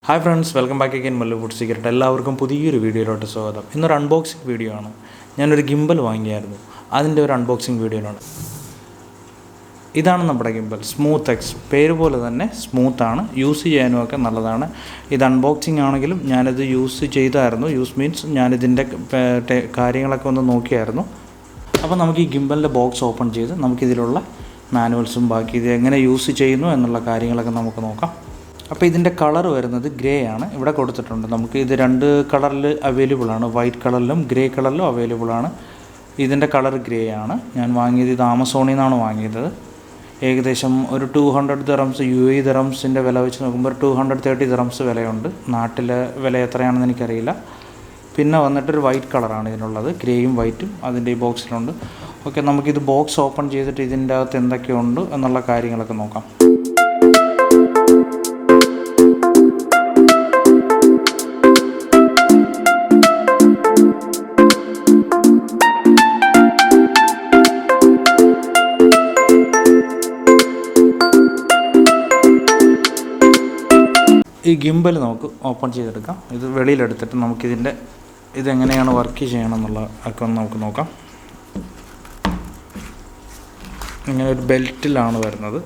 Hi friends, welcome back again Mallu Food Secret. എല്ലാവർക്കും പുതിയൊരു വീഡിയോയിലോട്ട് സ്വാഗതം. ഇന്നൊരു അൺബോക്സിംഗ് വീഡിയോ ആണ്. ഞാനൊരു ഗിംബൽ വാങ്ങിയായിരുന്നു. അതിൻ്റെ ഒരു അൺബോക്സിംഗ് വീഡിയോയിലാണ്. ഇതാണ് നമ്മുടെ ഗിംബൽ സ്മൂത്ത് എക്സ്. പേര് പോലെ തന്നെ സ്മൂത്താണ്, യൂസ് ചെയ്യാനും ഒക്കെ നല്ലതാണ്. ഇത് അൺബോക്സിംഗ് ആണെങ്കിലും ഞാനിത് യൂസ് ചെയ്തായിരുന്നു. യൂസ് മീൻസ് ഞാനിതിൻ്റെ കാര്യങ്ങളൊക്കെ ഒന്ന് നോക്കിയായിരുന്നു. അപ്പോൾ നമുക്ക് ഈ ഗിംബലിൻ്റെ ബോക്സ് ഓപ്പൺ ചെയ്ത് നമുക്കിതിലുള്ള മാനുവൽസും ബാക്കി ഇത് എങ്ങനെ യൂസ് ചെയ്യുന്നു എന്നുള്ള കാര്യങ്ങളൊക്കെ നമുക്ക് നോക്കാം. അപ്പോൾ ഇതിൻ്റെ കളർ വരുന്നത് ഗ്രേ ആണ്. ഇവിടെ കൊടുത്തിട്ടുണ്ട്. നമുക്ക് ഇത് രണ്ട് കളറിൽ അവൈലബിൾ ആണ്. വൈറ്റ് കളറിലും ഗ്രേ കളറിലും അവൈലബിൾ ആണ്. ഇതിൻ്റെ കളർ ഗ്രേ ആണ്. ഞാൻ വാങ്ങിയത് ഇത് ആമസോണിൽ നിന്നാണ് വാങ്ങിയത്. ഏകദേശം ഒരു 200 ദിറംസ് UAE ദിറംസിൻ്റെ വില വെച്ച് നോക്കുമ്പോൾ 230 ദിറംസ് വിലയുണ്ട്. നാട്ടിലെ വില എത്രയാണെന്ന് എനിക്കറിയില്ല. പിന്നെ വന്നിട്ടൊരു വൈറ്റ് കളറാണ് ഇതിനുള്ളത്. ഗ്രേയും വൈറ്റും അതിൻ്റെ ഈ ബോക്സിലുണ്ട്. ഓക്കെ, നമുക്കിത് ബോക്സ് ഓപ്പൺ ചെയ്തിട്ട് ഇതിൻ്റെ അകത്ത് എന്തൊക്കെയുണ്ട് എന്നുള്ള കാര്യങ്ങളൊക്കെ നോക്കാം. ഈ ഗിംബൽ നമുക്ക് ഓപ്പൺ ചെയ്തെടുക്കാം. ഇത് വെളിയിലെടുത്തിട്ട് നമുക്കിതിൻ്റെ ഇതെങ്ങനെയാണ് വർക്ക് ചെയ്യണം എന്നുള്ള ഒക്കെ ഒന്ന് നമുക്ക് നോക്കാം. ഇങ്ങനെ ഒരു ബെൽറ്റിലാണ് വരുന്നത്.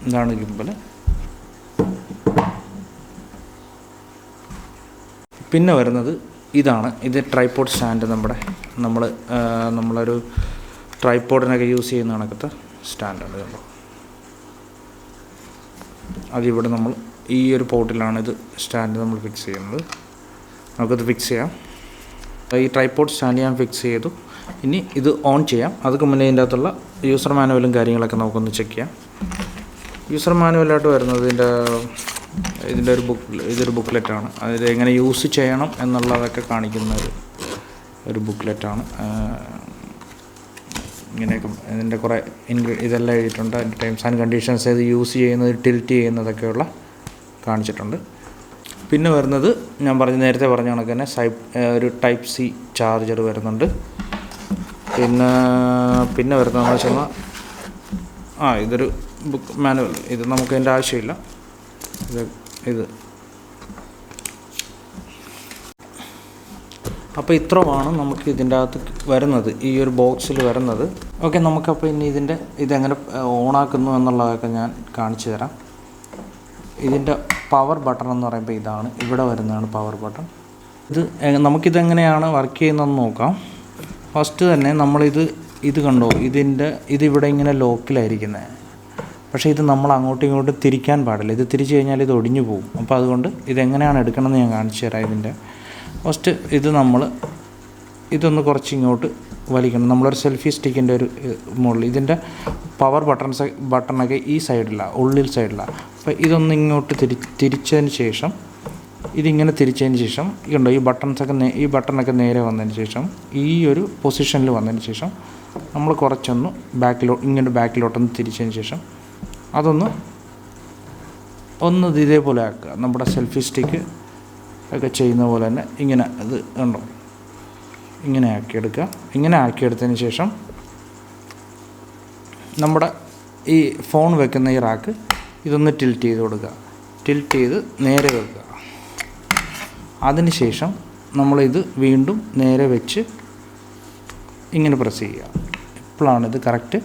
ഇതാണ് ഗിംബൽ. പിന്നെ വരുന്നത് ഇതാണ്. ഇത് ട്രൈപോഡ് സ്റ്റാൻഡ്. നമ്മളൊരു ട്രൈപോഡിനൊക്കെ യൂസ് ചെയ്യുന്ന കണക്കത്തെ സ്റ്റാൻഡാണ്. കണ്ടോ, അതിവിടെ നമ്മൾ ഈ ഒരു പോർട്ടിലാണ് ഇത് സ്റ്റാൻഡ് നമ്മൾ ഫിക്സ് ചെയ്യുന്നത്. നമുക്കത് ഫിക്സ് ചെയ്യാം. ഈ ട്രൈപോഡ് സ്റ്റാൻഡ് ഞാൻ ഫിക്സ് ചെയ്തു. ഇനി ഇത് ഓൺ ചെയ്യാം. അതൊക്കെ മുന്നേ ഇതിൻ്റെ അകത്തുള്ള യൂസർ മാനുവലും കാര്യങ്ങളൊക്കെ നമുക്കൊന്ന് ചെക്ക് ചെയ്യാം. യൂസർ മാനുവലായിട്ട് വരുന്നത് ഇതൊരു ബുക്ക്ലെറ്റാണ്. അതിൽ എങ്ങനെ യൂസ് ചെയ്യണം എന്നുള്ളതൊക്കെ കാണിക്കുന്ന ഒരു ബുക്ക്ലെറ്റാണ്. ഇങ്ങനെയൊക്കെ ഇതിൻ്റെ കുറേ ഇതെല്ലാം എഴുതിയിട്ടുണ്ട്. അതിൻ്റെ ടേംസ് ആൻഡ് കണ്ടീഷൻസ്, ഇത് യൂസ് ചെയ്യുന്നത്, ടിൽറ്റ് ചെയ്യുന്നതൊക്കെയുള്ള കാണിച്ചിട്ടുണ്ട്. പിന്നെ വരുന്നത് ഞാൻ നേരത്തെ പറഞ്ഞ കണക്ക് തന്നെ ഒരു ടൈപ്പ് C ചാർജർ വരുന്നുണ്ട്. പിന്നെ വരുന്നതെന്ന് വെച്ചാൽ ഇതൊരു ബുക്ക് മാനുവൽ. ഇത് നമുക്ക് അതിൻ്റെ ആവശ്യമില്ല. ഇത് അപ്പോൾ ഇത്രയുമാണ് നമുക്ക് ഇതിൻ്റെ അകത്ത് വരുന്നത്, ഈ ഒരു ബോക്സിൽ വരുന്നത്. ഓക്കെ, നമുക്കപ്പോൾ ഇനി ഇതെങ്ങനെ ഓണാക്കുന്നു എന്നുള്ളതൊക്കെ ഞാൻ കാണിച്ചു തരാം. ഇതിൻ്റെ പവർ ബട്ടൺ എന്ന് പറയുമ്പോൾ ഇതാണ്. ഇവിടെ വരുന്നതാണ് പവർ ബട്ടൺ. നമുക്കിതെങ്ങനെയാണ് വർക്ക് ചെയ്യുന്നതെന്ന് നോക്കാം. ഫസ്റ്റ് തന്നെ ഇത് കണ്ടോ, ഇതിവിടെ ഇങ്ങനെ ലോക്കിലായിരിക്കുന്നത്. പക്ഷേ ഇത് നമ്മൾ അങ്ങോട്ടും ഇങ്ങോട്ടും തിരിക്കാൻ പാടില്ല. ഇത് തിരിച്ചു കഴിഞ്ഞാൽ ഇത് ഒടിഞ്ഞു പോകും. അപ്പോൾ അതുകൊണ്ട് ഇതെങ്ങനെയാണ് എടുക്കണമെന്ന് ഞാൻ കാണിച്ചു തരാം. ഇതിൻ്റെ ഫസ്റ്റ് ഇതൊന്ന് കുറച്ച് ഇങ്ങോട്ട് വലിക്കണം. നമ്മളൊരു സെൽഫി സ്റ്റിക്കിൻ്റെ ഒരു മുകളിൽ ഇതിൻ്റെ പവർ ബട്ടണൊക്കെ ഈ സൈഡിലാണ്, ഉള്ളിൽ സൈഡിലാണ്. അപ്പോൾ ഇതൊന്ന് ഇങ്ങോട്ട് തിരിച്ചതിന് ശേഷം, ഇതിങ്ങനെ തിരിച്ചതിന് ശേഷം കണ്ടോ, ഈ ബട്ടണൊക്കെ നേരെ വന്നതിന് ശേഷം, ഈ ഒരു പൊസിഷനിൽ വന്നതിന് ശേഷം നമ്മൾ കുറച്ചൊന്ന് ബാക്കിലോട്ടൊന്ന് തിരിച്ചതിന് ശേഷം അതൊന്ന് ഇതേപോലെ ആക്കുക. നമ്മുടെ സെൽഫി സ്റ്റിക്ക് ഒക്കെ ചെയ്യുന്ന പോലെ തന്നെ ഇങ്ങനെ ഇത് കണ്ടോ, ഇങ്ങനെ ആക്കിയെടുക്കുക. ഇങ്ങനെ ആക്കിയെടുത്തതിന് ശേഷം നമ്മുടെ ഈ ഫോൺ വെക്കുന്ന ഈ റാക്ക് ഇതൊന്ന് ടിൽറ്റ് ചെയ്ത് കൊടുക്കുക. ടിൽറ്റ് ചെയ്ത് നേരെ വെക്കുക. അതിന് ശേഷം നമ്മളിത് വീണ്ടും നേരെ വെച്ച് ഇങ്ങനെ പ്രസ് ചെയ്യുക. ഇപ്പോഴാണ് ഇത് കറക്റ്റ്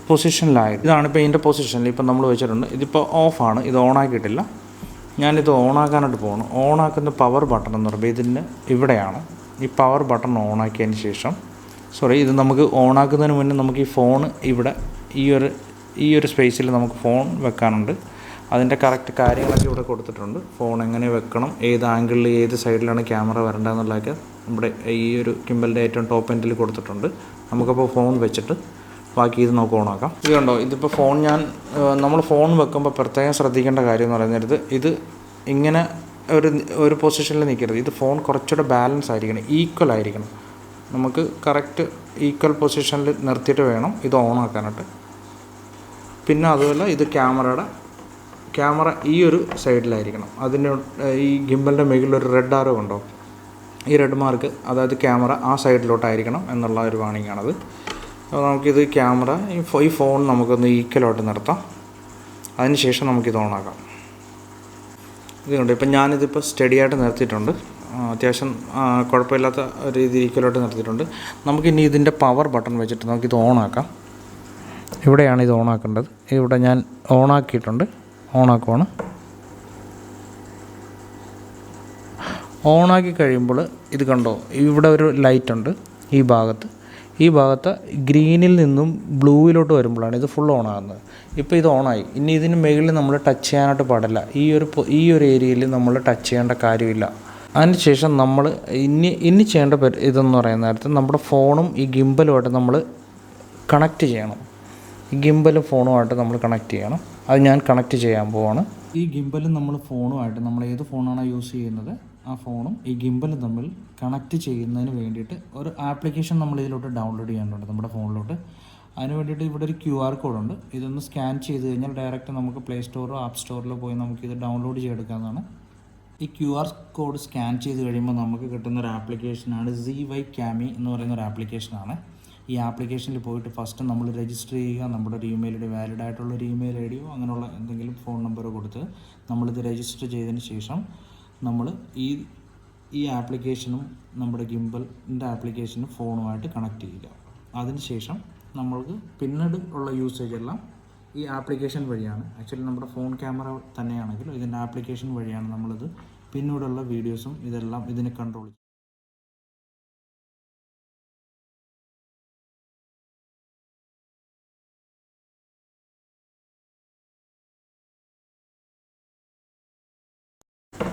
പൊസിഷനിലായത്. ഇതാണിപ്പോൾ ഇതിൻ്റെ പൊസിഷനിൽ ഇപ്പം നമ്മൾ വെച്ചിട്ടുണ്ട്. ഇതിപ്പോൾ ഓഫാണ്, ഇത് ഓണാക്കിയിട്ടില്ല. ഞാനിത് ഓണാക്കാനായിട്ട് പോകണം. ഓണാക്കുന്ന പവർ ബട്ടൺ എന്ന് പറയുമ്പോൾ ഇതിന് ഇവിടെയാണ്. ഈ പവർ ബട്ടൺ ഓണാക്കിയതിന് ശേഷം ഇത് നമുക്ക് ഓണാക്കുന്നതിന് മുന്നേ നമുക്ക് ഈ ഫോൺ ഇവിടെ ഈ ഒരു സ്പേസിൽ നമുക്ക് ഫോൺ വെക്കാനുണ്ട്. അതിൻ്റെ കറക്റ്റ് കാര്യങ്ങളൊക്കെ ഇവിടെ കൊടുത്തിട്ടുണ്ട്. ഫോൺ എങ്ങനെ വെക്കണം, ഏത് ആംഗിളിൽ ഏത് സൈഡിലാണ് ക്യാമറ വരേണ്ടതെന്നുള്ളതൊക്കെ നമ്മുടെ ഈ ഒരു ഗിംബലിൻ്റെ ഏറ്റവും ടോപ്പ് എൻഡിൽ കൊടുത്തിട്ടുണ്ട്. നമുക്കപ്പോൾ ഫോൺ വെച്ചിട്ട് ബാക്കി ഇത് നമുക്ക് ഓണാക്കാം. ഇത് കണ്ടോ, ഇതിപ്പോൾ നമ്മൾ ഫോൺ വെക്കുമ്പോൾ പ്രത്യേകം ശ്രദ്ധിക്കേണ്ട കാര്യം എന്ന് പറയുന്നത്, ഇത് ഇങ്ങനെ ഒരു പൊസിഷനിൽ നിൽക്കരുത്. ഇത് ഫോൺ കുറച്ചുകൂടെ ബാലൻസ് ആയിരിക്കണം, ഈക്വൽ ആയിരിക്കണം. നമുക്ക് കറക്റ്റ് ഈക്വൽ പൊസിഷനിൽ നിർത്തിയിട്ട് വേണം ഇത് ഓണാക്കാനായിട്ട്. പിന്നെ അതുപോലെ ഇത് ക്യാമറ ഈ ഒരു സൈഡിലായിരിക്കണം. ഈ ഗിംബലിൻ്റെ മുകളിലൊരു റെഡ് ആരോ ഉണ്ടോ, ഈ റെഡ് മാർക്ക്, അതായത് ക്യാമറ ആ സൈഡിലോട്ടായിരിക്കണം എന്നുള്ള ഒരു വാണിംഗ് ആണത്. അപ്പോൾ നമുക്കിത് ഈ ഫോൺ നമുക്കൊന്ന് ഈക്വലായിട്ട് നിർത്താം. അതിന് ശേഷം നമുക്കിത് ഓണാക്കാം. ഇതുകൊണ്ട് ഇപ്പം ഞാനിതിപ്പോൾ സ്റ്റഡിയായിട്ട് നിർത്തിയിട്ടുണ്ട്. അത്യാവശ്യം കുഴപ്പമില്ലാത്ത രീതിയിൽ ഈക്വലായിട്ട് നിർത്തിയിട്ടുണ്ട്. നമുക്കിനി ഇതിൻ്റെ പവർ ബട്ടൺ വെച്ചിട്ട് നമുക്കിത് ഓണാക്കാം. ഇവിടെയാണ് ഇത് ഓണാക്കേണ്ടത്. ഇവിടെ ഞാൻ ഓണാക്കിയിട്ടുണ്ട്. ഓണാക്കുവാണ്. ഓണാക്കി കഴിയുമ്പോൾ ഇത് കണ്ടോ, ഇവിടെ ഒരു ലൈറ്റുണ്ട് ഈ ഭാഗത്ത് ഗ്രീനിൽ നിന്നും ബ്ലൂവിലോട്ട് വരുമ്പോഴാണ് ഇത് ഫുൾ ഓണാകുന്നത്. ഇപ്പോൾ ഇത് ഓണായി. ഇനി ഇതിന് മുകളിൽ നമ്മൾ ടച്ച് ചെയ്യാനായിട്ട് പാടില്ല. ഈ ഒരു ഏരിയയിൽ നമ്മൾ ടച്ച് ചെയ്യേണ്ട കാര്യമില്ല. അതിനുശേഷം നമ്മൾ ഇനി ചെയ്യേണ്ട ഇതെന്ന് പറയുന്ന നേരത്തെ നമ്മുടെ ഫോണും ഈ ഗിംബലുമായിട്ട് നമ്മൾ കണക്റ്റ് ചെയ്യണം. ഈ ഗിംബലും ഫോണുമായിട്ട് നമ്മൾ കണക്റ്റ് ചെയ്യണം. അത് ഞാൻ കണക്റ്റ് ചെയ്യാൻ പോവാണ്. ഈ ഗിംബലും നമ്മൾ ഫോണുമായിട്ട് നമ്മൾ ഏത് ഫോണാണോ യൂസ് ചെയ്യുന്നത് ആ ഫോണും ഈ ഗിംബലും തമ്മിൽ കണക്റ്റ് ചെയ്യുന്നതിന് വേണ്ടിയിട്ട് ഒരു ആപ്ലിക്കേഷൻ നമ്മൾ ഇതിലോട്ട് ഡൗൺലോഡ് ചെയ്യാനുണ്ട് നമ്മുടെ ഫോണിലോട്ട്. അതിന് വേണ്ടിയിട്ട് ഇവിടെ ഒരു QR കോഡുണ്ട്. ഇതൊന്ന് സ്കാൻ ചെയ്ത് കഴിഞ്ഞാൽ ഡയറക്റ്റ് നമുക്ക് പ്ലേ സ്റ്റോറോ ആപ്പ് സ്റ്റോറിലോ പോയി നമുക്കിത് ഡൗൺലോഡ് ചെയ്തെടുക്കാവുന്നതാണ്. ഈ QR കോഡ് സ്കാൻ ചെയ്ത് കഴിയുമ്പോൾ നമുക്ക് കിട്ടുന്നൊരു ആപ്ലിക്കേഷനാണ് ZHIYUN എന്ന് പറയുന്നൊരു ആപ്ലിക്കേഷനാണ്. ഈ ആപ്ലിക്കേഷനിൽ പോയിട്ട് ഫസ്റ്റ് നമ്മൾ രജിസ്റ്റർ ചെയ്യുക. നമ്മുടെ ഒരു ഇമെയിൽ ഐ ഡി, വാലിഡ് ആയിട്ടുള്ള ഒരു ഇമെയിൽ ഐ ഡിയോ അങ്ങനെയുള്ള എന്തെങ്കിലും ഫോൺ നമ്പറോ കൊടുത്ത് നമ്മളിത് രജിസ്റ്റർ ചെയ്തതിന് ശേഷം നമ്മൾ ഈ ആപ്ലിക്കേഷനും നമ്മുടെ ഗിംബലിൻ്റെ ആപ്ലിക്കേഷനും ഫോണുമായിട്ട് കണക്ട് ചെയ്യുക. അതിനുശേഷം നമ്മൾക്ക് പിന്നീട് ഉള്ള യൂസേജ് എല്ലാം ഈ ആപ്ലിക്കേഷൻ വഴിയാണ്. ആക്ച്വലി നമ്മുടെ ഫോൺ ക്യാമറ തന്നെയാണെങ്കിൽ ഇതിൻ്റെ ആപ്ലിക്കേഷൻ വഴിയാണ് നമ്മളിത് പിന്നീടുള്ള വീഡിയോസും ഇതെല്ലാം ഇതിനെ കൺട്രോൾ ചെയ്യും.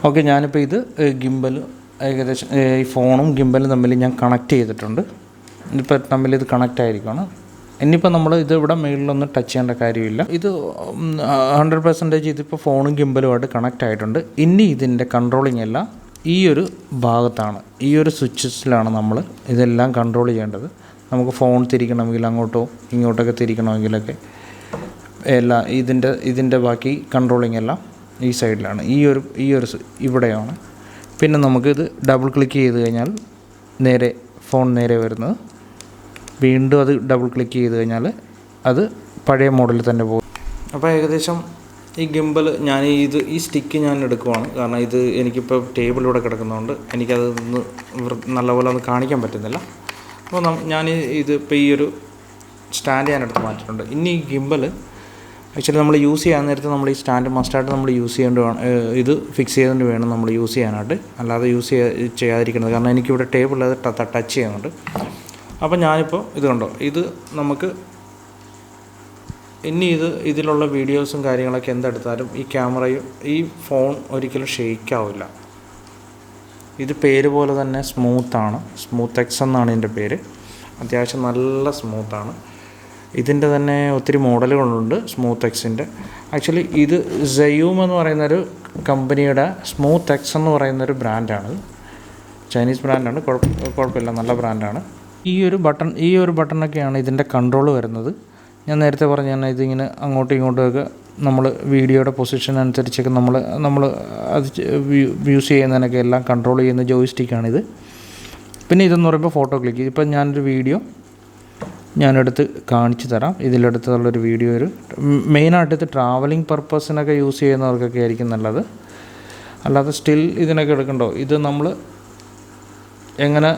ഓക്കെ, ഞാനിപ്പോൾ ഇത് ഗിംബൽ ഏകദേശം ഈ ഫോണും ഗിംബലും തമ്മിൽ ഞാൻ കണക്ട് ചെയ്തിട്ടുണ്ട്. ഇപ്പോൾ തമ്മിൽ ഇത് കണക്റ്റ് ആയിരിക്കണം. ഇനിയിപ്പോൾ നമ്മൾ ഇത് ഇവിടെ മേളിലൊന്നും ടച്ച് ചെയ്യേണ്ട കാര്യമില്ല. ഇത് 100% ഇതിപ്പോൾ ഫോണും ഗിംബലുമായിട്ട് കണക്റ്റ് ആയിട്ടുണ്ട്. ഇനി ഇതിൻ്റെ കൺട്രോളിങ് എല്ലാം ഈ ഒരു ഭാഗത്താണ്, ഈ ഒരു സ്വിച്ചസിലാണ് നമ്മൾ ഇതെല്ലാം കൺട്രോൾ ചെയ്യേണ്ടത്. നമുക്ക് ഫോൺ തിരിക്കണമെങ്കിൽ അങ്ങോട്ടോ ഇങ്ങോട്ടൊക്കെ തിരിക്കണമെങ്കിലൊക്കെ എല്ലാം ഇതിൻ്റെ ബാക്കി കൺട്രോളിങ് എല്ലാം ഈ സൈഡിലാണ്, ഈ ഒരു ഇവിടെയാണ്. പിന്നെ നമുക്കിത് ഡബിൾ ക്ലിക്ക് ചെയ്ത് കഴിഞ്ഞാൽ ഫോൺ നേരെ വരുന്നത്. വീണ്ടും അത് ഡബിൾ ക്ലിക്ക് ചെയ്ത് കഴിഞ്ഞാൽ അത് പഴയ മോഡലിൽ തന്നെ പോകും. അപ്പോൾ ഏകദേശം ഈ ഗിംബൽ ഈ സ്റ്റിക്ക് ഞാൻ എടുക്കുവാണ്. കാരണം ഇത് എനിക്കിപ്പോൾ ടേബിളിലൂടെ കിടക്കുന്നതുകൊണ്ട് എനിക്കത് നല്ലപോലെ ഒന്ന് കാണിക്കാൻ പറ്റുന്നില്ല. അപ്പോൾ ഇതിപ്പോൾ ഈ ഒരു സ്റ്റാൻഡ് ഞാൻ എടുത്ത് മാറ്റിയിട്ടുണ്ട്. ഇനി ഈ ഗിംബൽ ആക്ച്വലി നമ്മൾ യൂസ് ചെയ്യാൻ നേരത്ത് നമ്മൾ ഈ സ്റ്റാൻഡ് മസ്റ്റായിട്ട് നമ്മൾ യൂസ് ചെയ്യേണ്ടി വേണം. ഇത് ഫിക്സ് ചെയ്തുകൊണ്ട് വേണം നമ്മൾ യൂസ് ചെയ്യാനായിട്ട്, അല്ലാതെ യൂസ് ചെയ്യാതിരിക്കുന്നത്. കാരണം എനിക്കിവിടെ ടേബിളിൽ അത് ടച്ച് ചെയ്യുന്നുണ്ട്. അപ്പോൾ ഞാനിപ്പോൾ ഇത് കണ്ടോ, ഇത് നമുക്ക് ഇതിലുള്ള വീഡിയോസും കാര്യങ്ങളൊക്കെ എന്തെടുത്താലും ഈ ക്യാമറയും ഈ ഫോൺ ഒരിക്കലും ഷെയ്ക്കാവില്ല. ഇത് പേര് പോലെ തന്നെ സ്മൂത്താണ്. സ്മൂത്ത് എക്സ് എന്നാണ് ഇതിൻ്റെ പേര്. അത്യാവശ്യം നല്ല സ്മൂത്താണ്. ഇതിൻ്റെ തന്നെ ഒത്തിരി മോഡലുകളുണ്ട് സ്മൂത്ത് എക്സിൻ്റെ. ആക്ച്വലി ഇത് ZHIYUN എന്ന് പറയുന്നൊരു കമ്പനിയുടെ സ്മൂത്ത് എക്സ് എന്ന് പറയുന്നൊരു ബ്രാൻഡാണ്. ചൈനീസ് ബ്രാൻഡാണ്, കുഴപ്പമില്ല, നല്ല ബ്രാൻഡാണ്. ഈ ഒരു ബട്ടണൊക്കെയാണ് ഇതിൻ്റെ കൺട്രോൾ വരുന്നത്. ഞാൻ നേരത്തെ പറഞ്ഞ ഇതിങ്ങനെ അങ്ങോട്ടും ഇങ്ങോട്ടുമൊക്കെ നമ്മൾ വീഡിയോയുടെ പൊസിഷൻ അനുസരിച്ചൊക്കെ നമ്മൾ അത് യൂസ് ചെയ്യുന്നതിനൊക്കെ എല്ലാം കൺട്രോൾ ചെയ്യുന്ന ജോയിസ്റ്റിക്കാണിത്. പിന്നെ ഇതെന്ന് പറയുമ്പോൾ ഫോട്ടോ ക്ലിക്ക്. ഇപ്പം ഞാനൊരു വീഡിയോ ഞാനെടുത്ത് കാണിച്ചു തരാം. ഇതിലെടുത്തുള്ളൊരു വീഡിയോ മെയിനായിട്ട് ഇത് ട്രാവലിംഗ് പർപ്പസിനൊക്കെ യൂസ് ചെയ്യുന്നവർക്കൊക്കെ ആയിരിക്കും നല്ലത്. അല്ലാതെ സ്റ്റിൽ ഇതിനൊക്കെ എടുക്കണ്ടോ, ഇത് നമ്മൾ എങ്ങനെ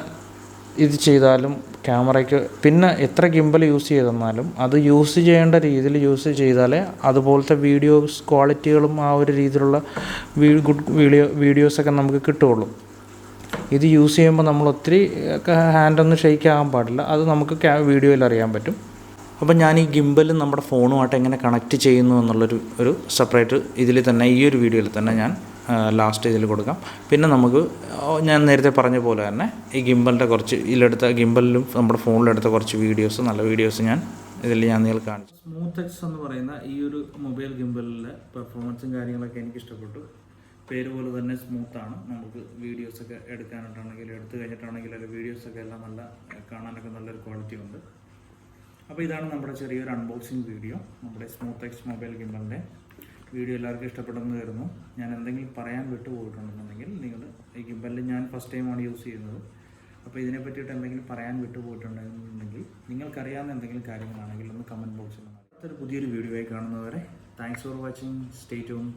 ഇത് ചെയ്താലും ക്യാമറയ്ക്ക് പിന്നെ എത്ര ഗിംബൽ യൂസ് ചെയ്തെന്നാലും അത് യൂസ് ചെയ്യേണ്ട രീതിയിൽ യൂസ് ചെയ്താലേ അതുപോലത്തെ ക്വാളിറ്റികളും ആ ഒരു രീതിയിലുള്ള ഗുഡ് വീഡിയോസൊക്കെ നമുക്ക് കിട്ടുകയുള്ളൂ. ഇത് യൂസ് ചെയ്യുമ്പോൾ നമ്മൾ ഒത്തിരി ഹാൻഡൊന്നും ഷെയ്ക്ക് ആകാൻ പാടില്ല. അത് നമുക്ക് വീഡിയോയിൽ അറിയാൻ പറ്റും. അപ്പോൾ ഞാൻ ഈ ഗിംബലും നമ്മുടെ ഫോണുമായിട്ട് എങ്ങനെ കണക്റ്റ് ചെയ്യുന്നു എന്നുള്ളൊരു സെപ്പറേറ്റ് ഇതിൽ തന്നെ ഈ ഒരു വീഡിയോയിൽ തന്നെ ഞാൻ ലാസ്റ്റ് ഇതിൽ കൊടുക്കാം. പിന്നെ നമുക്ക് ഞാൻ നേരത്തെ പറഞ്ഞ പോലെ തന്നെ ഈ ഗിംബലിലും നമ്മുടെ ഫോണിലെടുത്ത കുറച്ച് നല്ല വീഡിയോസ് ഞാൻ നിങ്ങൾക്ക് കാണിച്ചു. സ്മൂത്ത് എക്സ് എന്ന് പറയുന്ന ഈ ഒരു മൊബൈൽ ഗിംബലിലെ പെർഫോമൻസും കാര്യങ്ങളൊക്കെ എനിക്കിഷ്ടപ്പെട്ടു. പേര് പോലെ തന്നെ സ്മൂത്താണ്. നമുക്ക് വീഡിയോസൊക്കെ എടുത്തു കഴിഞ്ഞിട്ടാണെങ്കിൽ വീഡിയോസൊക്കെ എല്ലാം കാണാനൊക്കെ നല്ലൊരു ക്വാളിറ്റി ഉണ്ട്. അപ്പോൾ ഇതാണ് നമ്മുടെ ചെറിയൊരു അൺബോക്സിങ് വീഡിയോ. നമ്മുടെ സ്മൂത്ത് എക്സ് മൊബൈൽ ഗിംബലിൻ്റെ വീഡിയോ എല്ലാവർക്കും ഇഷ്ടപ്പെടുമെന്ന് കരുതുന്നു. ഞാൻ എന്തെങ്കിലും പറയാൻ വിട്ടുപോയിട്ടുണ്ടെന്നുണ്ടെങ്കിൽ ഈ ഗിംബലിൽ ഞാൻ ഫസ്റ്റ് ടൈമാണ് യൂസ് ചെയ്യുന്നത്. അപ്പോൾ ഇതിനെ പറ്റിയിട്ട് എന്തെങ്കിലും പറയാൻ വിട്ടുപോയിട്ടുണ്ടെന്നുണ്ടെങ്കിൽ നിങ്ങൾക്കറിയാവുന്ന എന്തെങ്കിലും കാര്യങ്ങളാണെങ്കിൽ ഒന്ന് കമൻറ്റ് ബോക്സിൽ. അടുത്തൊരു പുതിയൊരു വീഡിയോ ആയി കാണുന്നവരെ thanks for watching. Stay tune.